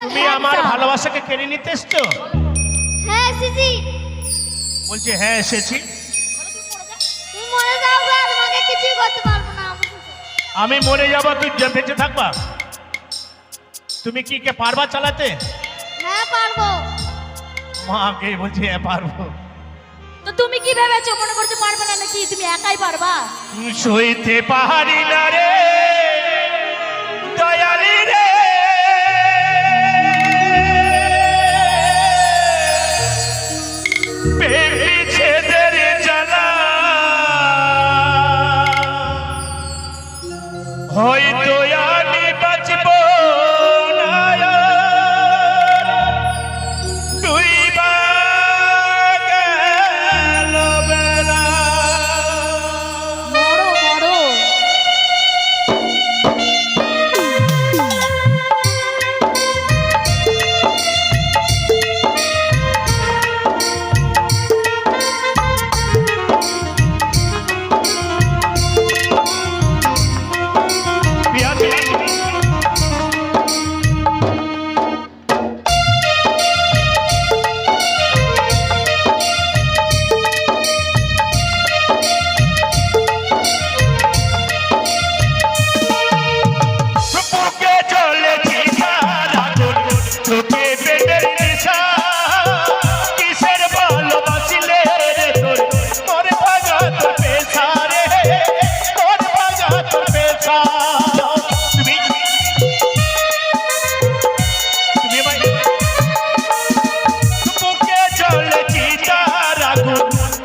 তুমি আমার ভালোবাসাকে কেড়ে নিতে এসছো? হ্যাঁ এসেছি। বলছে হ্যাঁ এসেছি। তুমি মরে যাও গো, তোমাকে কিছু করতে পারবো না। আমি মরে যাবো, তুই বেঁচে থাকবা? তুমি কি কে পারবা চালাতে? হ্যাঁ পারবো। মাকে বলছি হ্যাঁ পারবো। তো তুমি কি ভেবেছো, মনে করছো পারবে না নাকি? তুমি একাই পারবা। সইতে পারি না রে দয়ালি রে, বিচ্ছেদের জ্বালা, হয়তো আমি বাঁচব না আর, ডুইবা গেল বেলা। মরো মরো।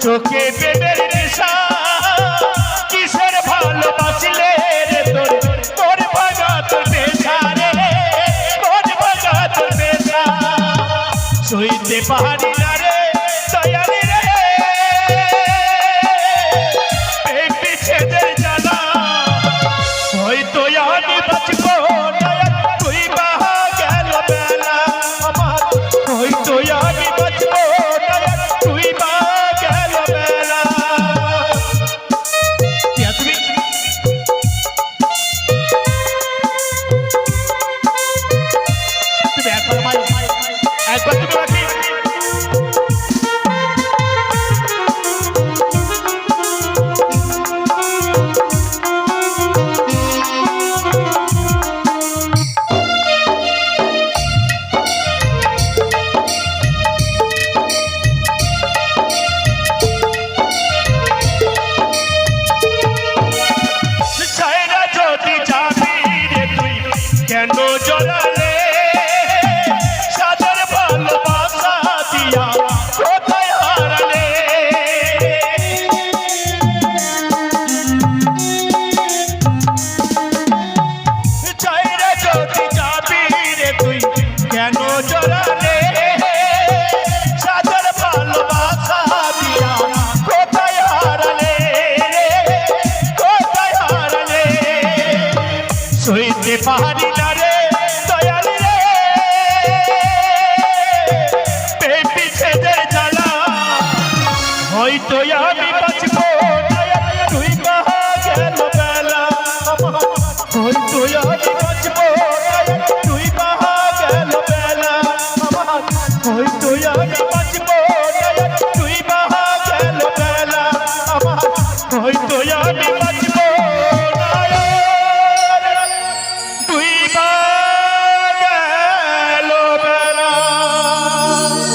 চোখে বেদের নেশা, কিসের ভালোবাসিলে রে তোর, তোর ভাগা তোর পেশা রে, তোর ভাগা তোর পেশা। সইতে পারি না রে দয়ালি রে, এই বিচ্ছেদের জ্বালা, হয়তো আমি বাঁচব না, তুই বাহা গেল বেলা আমার, হয়তো আমি বাঁচব না, তুই বাহা গেল বেলা। তুমি একবার তুমি বাকি ছাইরা যদি যাবি রে তুই কেন জড়ালে, সাদের ভালোবাসা দিয়া কোথায় হারালে। ছাইরা যদি যাবি রে তুই কেন জড়ালে, সাদের ভালোবাসা দিয়া কোথায় হারালে, কোথায় হারালে। সইতে পারি না রে দয়ালি রে, এই বিচ্ছেদের জ্বালা, হয়তো আমি বাঁচব না, তুই বাহা গেল বেলা আমার, হয়তো আমি বাঁচব না, তুই বাহা গেল বেলা আমার, হয়তো আমি বাঁচব না, তুই বাহা গেল বেলা আমার, হয়তো আমি বাঁচব না, তুই বাহা গেল বেলা।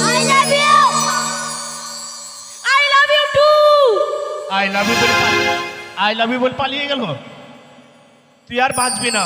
I love you, I love you too. I love you বলে পালিয়ে গেল। তুই আর বাঁচবি না।